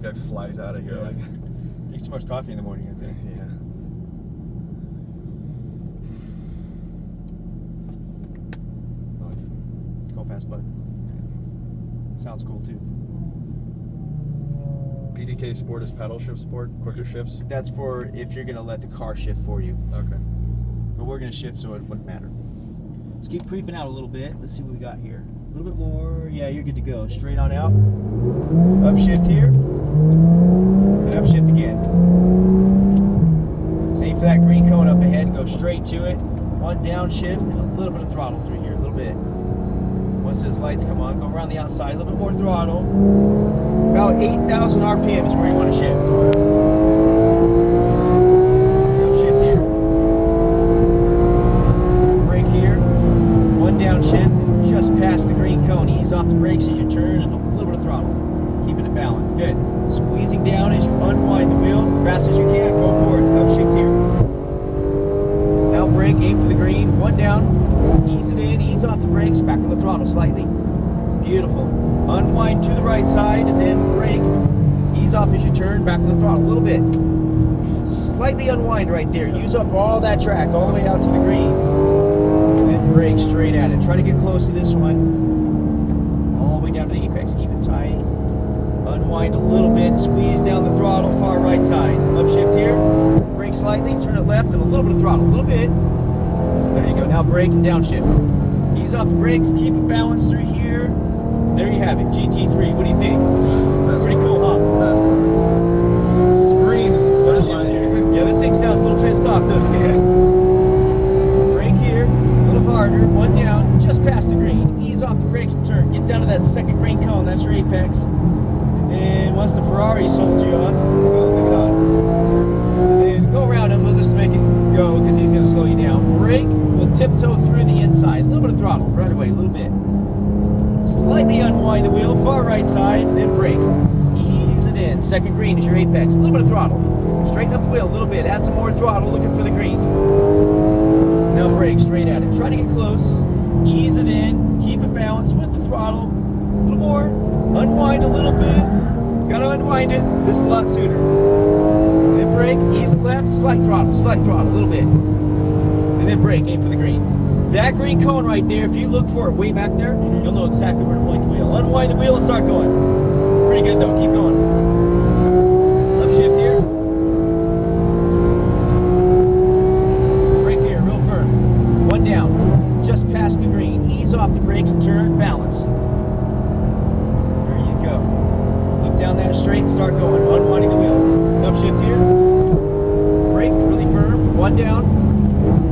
Guy flies out of here like. Drinks too much coffee in the morning, I think. Yeah. Go fast button. Sounds cool too. PDK Sport is paddle shift sport, quicker shifts. That's for if you're gonna let the car shift for you. Okay. But we're gonna shift, so it wouldn't matter. Let's keep creeping out a little bit. Let's see what we got here. A little bit more. Yeah, you're good to go. Straight on out. Upshift here. And upshift again. Same for that green cone up ahead. Go straight to it. One downshift and a little bit of throttle through here. A little bit. Once those lights come on, go around the outside. A little bit more throttle. About 8,000 RPM is where you want to shift. Upshift here. Brake here. One downshift. Just past the green cone. Ease off the brakes as you turn and a little bit of throttle. Keeping it balanced. Good. Squeezing down as you unwind the wheel. Fast as you can. Go forward. Upshift here. Now brake. Aim for the green. One down. Ease it in. Ease off the brakes. Back on the throttle slightly. Beautiful. Unwind to the right side and then brake. Ease off as you turn. Back on the throttle a little bit. Slightly unwind right there. Use up all that track all the way out to the green. And then brake straight at it. Try to get close to this one. All the way down to the apex. Keep it tight. Unwind a little bit. Squeeze down the throttle. Far right side. Upshift here. Brake slightly. Turn it left and a little bit of throttle. A little bit. There you go. Now brake and downshift. Ease off the brakes. Keep it balanced through here. There you have it. GT3. What do you think? That's pretty cool, huh? That's cool. It screams. Yeah, this thing sounds a little pissed off, doesn't it? Brake here. A little harder. One down. Just past the green. Ease off the brakes and turn. Get down to that second green cone. That's your apex. And then once the Ferrari holds you up, leave it on. And then go around him. We'll just make it go because he's going to slow you down. Brake. We'll tiptoe through the inside. A little bit of throttle. Right away. A little bit. Slightly unwind the wheel, far right side, then brake. Ease it in. Second green is your apex. A little bit of throttle. Straighten up the wheel a little bit. Add some more throttle, looking for the green. Now brake, straight at it. Try to get close. Ease it in. Keep it balanced with the throttle. A little more. Unwind a little bit. Gotta unwind it just a lot sooner. Then brake, ease it left, slight throttle, a little bit. And then brake, aim for the green. That green cone right there, if you look for it way back there, you'll know exactly where to point the wheel. Unwind the wheel and start going. Pretty good though, keep going. Upshift here. Brake here, real firm. One down, just past the green. Ease off the brakes and turn, balance. There you go. Look down that straight and start going. Unwinding the wheel. Upshift here. Brake, really firm. One down.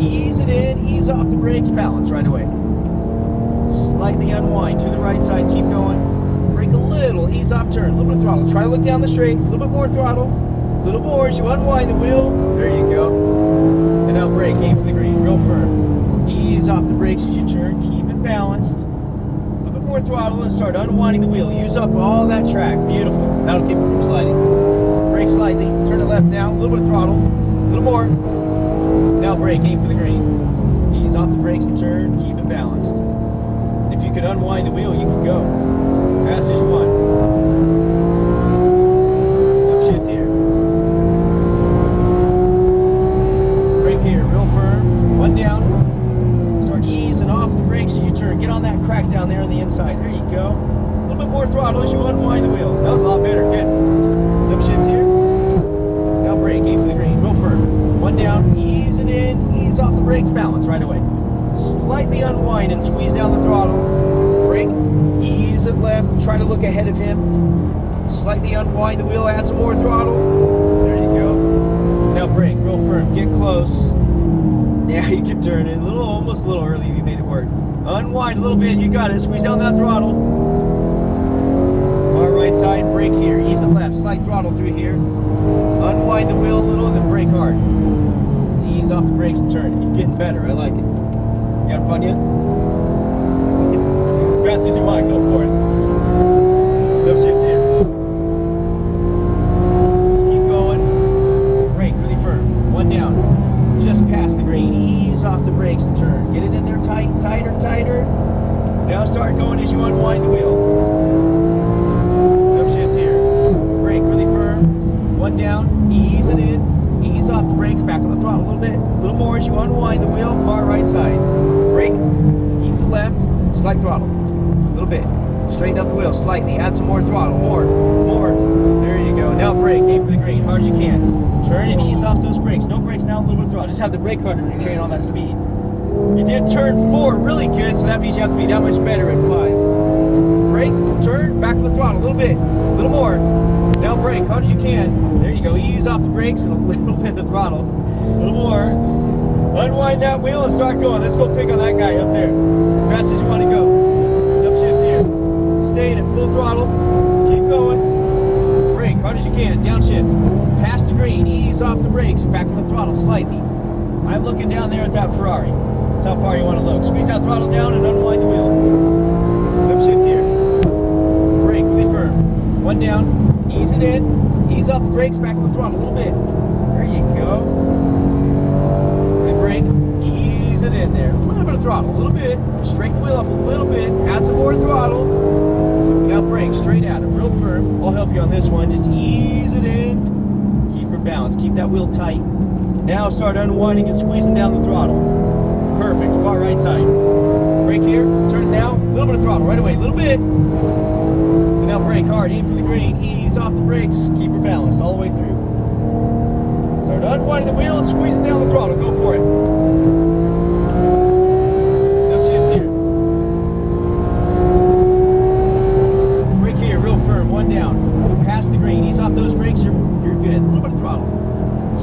Ease it in, ease off the brakes, balance right away. Slightly unwind to the right side, keep going. Brake a little, ease off turn, a little bit of throttle. Try to look down the straight, a little bit more throttle. A little more as you unwind the wheel. There you go. And now brake, aim for the green, real firm. Ease off the brakes as you turn, keep it balanced. A little bit more throttle and start unwinding the wheel. Use up all that track, beautiful. That'll keep it from sliding. Brake slightly, turn it left now, a little bit of throttle. A little more. Now brake, aim for the green. Ease off the brakes and turn, keep it balanced. If you can unwind the wheel, you can go fast as you want. Upshift here. Brake here, real firm. One down. Start easing off the brakes as you turn. Get on that crack down there on the inside. There you go. A little bit more throttle as you unwind the wheel. That was a lot better. Good. Upshift here. Now brake, aim for the green, real firm. One down, ease it in, ease off the brakes, balance right away. Slightly unwind and squeeze down the throttle. Brake, ease it left, try to look ahead of him. Slightly unwind the wheel, add some more throttle. There you go. Now brake, real firm, get close. Now you can turn it almost a little early if you made it work. Unwind a little bit, you got it, squeeze down that throttle. Far right side, brake here, ease it left, slight throttle through here. Unwind the wheel a little and then brake hard. Ease off the brakes and turn. You're getting better. I like it. You having fun yet? Fast as you want. Go for it. Upshift here. Let's keep going. Brake really firm. One down. Just past the green. Ease off the brakes and turn. Get it in there tight. Tighter, tighter. Now start going as you unwind the wheel. Upshift here. Brake really bit, a little more as you unwind the wheel, far right side. Brake, ease the left, slight throttle. A little bit. Straighten up the wheel slightly, add some more throttle, more. There you go. Now brake, aim for the green, hard as you can. Turn and ease off those brakes. No brakes now, a little bit of throttle. Just have the brake harder when you're carrying all that speed. You did turn 4 really good, so that means you have to be that much better at 5. Brake, turn, back to the throttle, a little bit, a little more. Now brake, hard as you can. There you go, ease off the brakes and a little bit of throttle. A little more. Unwind that wheel and start going. Let's go pick on that guy up there. Fast as you want to go. Upshift here. Staying at full throttle. Keep going. Brake, hard as you can, downshift. Past the green, ease off the brakes, back to the throttle slightly. I'm looking down there at that Ferrari. That's how far you want to look. Squeeze that throttle down and unwind the wheel. Upshift here. Brake really firm. One down. Ease it in. Ease off the brakes. Back to the throttle a little bit. There you go. And brake. Ease it in there. A little bit of throttle. A little bit. Straighten the wheel up a little bit. Add some more throttle. Now brake. Straight at it. Real firm. I'll help you on this one. Just ease it in. Keep her balanced. Keep that wheel tight. Now start unwinding and squeezing down the throttle. Perfect, far right side. Brake here, turn it now, a little bit of throttle, right away, a little bit. And now brake hard, aim for the green, ease off the brakes, keep her balanced all the way through. Start unwinding the wheel and squeezing down the throttle, go for it. Upshift here. Brake here, real firm, one down. Go past the green, ease off those brakes, you're good. A little bit of throttle.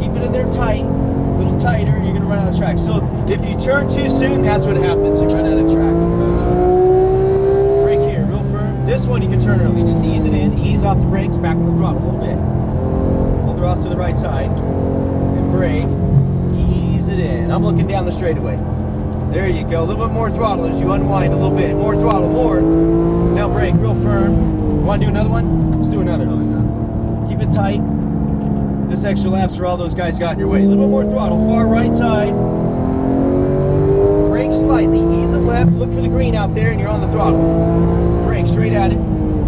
Keep it in there tight, a little tighter, you're gonna run out of track. So if you turn too soon, that's what happens, you run out of track. Brake here, real firm. This one you can turn early, just ease it in, ease off the brakes, back on the throttle a little bit. Hold her off to the right side, and brake, ease it in. I'm looking down the straightaway. There you go, a little bit more throttle as you unwind a little bit. More throttle, more. Now brake, real firm. Want to do another one? Let's do another. Keep it tight. This extra lap's for all those guys got in your way. A little bit more throttle, far right side. Brake slightly, ease it left, look for the green out there and you're on the throttle. Brake straight at it,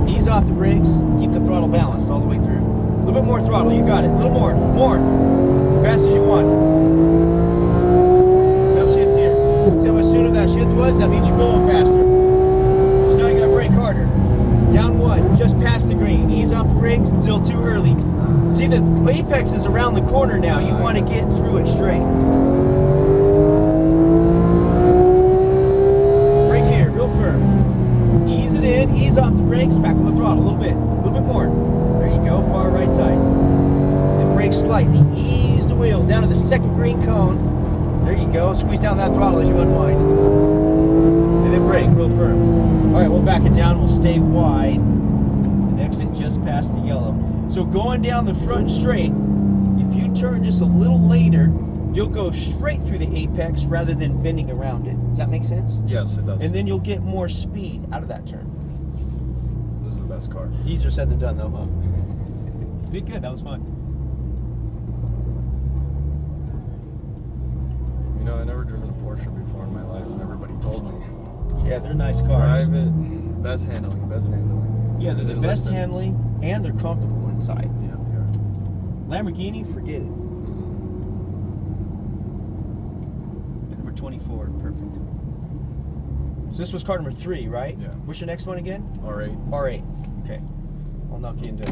ease off the brakes, keep the throttle balanced all the way through. A little bit more throttle, you got it. A little more, fast as you want. Now shift here. See how much sooner that shift was? That means you're going faster. So now you gotta brake harder. Down one, just past the green, ease off the brakes, it's still too early. See, the apex is around the corner now. You want to get through it straight. Brake here, real firm. Ease it in, ease off the brakes, back on the throttle a little bit more. There you go, far right side. Then brake slightly, ease the wheels down to the second green cone. There you go, squeeze down that throttle as you unwind. And then brake, real firm. All right, we'll back it down, we'll stay wide and exit just past the yellow. So going down the front straight, if you turn just a little later, you'll go straight through the apex rather than bending around it. Does that make sense? Yes, it does. And then you'll get more speed out of that turn. This is the best car. Easier said than done though, huh? You did good, that was fun. You know, I never driven a Porsche before in my life, and everybody told me. Yeah, they're nice cars. Drive it, best handling. Yeah, they're the best handling, and they're comfortable inside. Yeah. Lamborghini, forget it. Number 24, perfect. So this was car number 3, right? Yeah. What's your next one again? R8. R8. Okay. I'll knock you into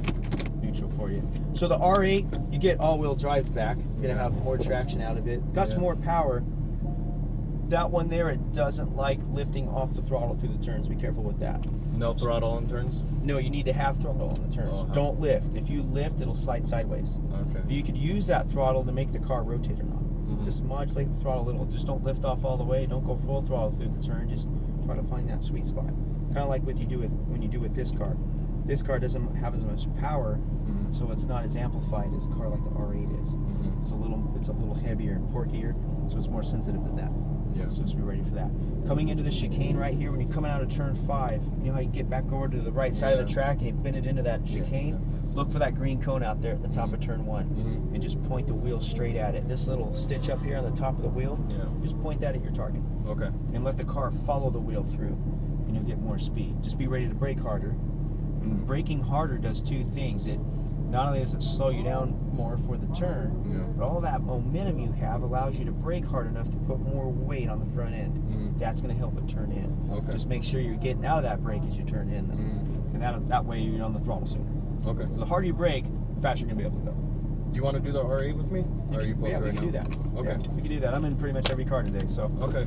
neutral for you. So the R8, you get all-wheel drive back. You're gonna have more traction out of it. Got some more power. That one there, it doesn't like lifting off the throttle through the turns. Be careful with that. No throttle on turns? No, you need to have throttle on the turns. Don't lift. If you lift, it'll slide sideways. Okay. You could use that throttle to make the car rotate or not. Just modulate the throttle a little. Just don't lift off all the way. Don't go full throttle through the turn. Just try to find that sweet spot. Kind of like what you do when you do with this car. This car doesn't have as much power, so it's not as amplified as a car like the R8 is. It's a little heavier and porkier, so it's more sensitive than that. Yeah. So just be ready for that. Coming into the chicane right here, when you're coming out of turn 5, you know how you get back over to the right side of the track and you bend it into that chicane? Look for that green cone out there at the top of turn 1 and just point the wheel straight at it. This little stitch up here on the top of the wheel, just point that at your target. Okay. And let the car follow the wheel through and you'll get more speed. Just be ready to brake harder. And braking harder does 2 things. It not only does it slow you down more for the turn, but all that momentum you have allows you to brake hard enough to put more weight on the front end. That's going to help it turn in. Okay. Just make sure you're getting out of that brake as you turn in, and that way you're on the throttle sooner. Okay. So the harder you brake, the faster you're going to be able to go. Do you want to do the R8 with me? Or are you both Yeah, we right can do now? that. Okay. Yeah, we can do that. I'm in pretty much every car today, so. Okay.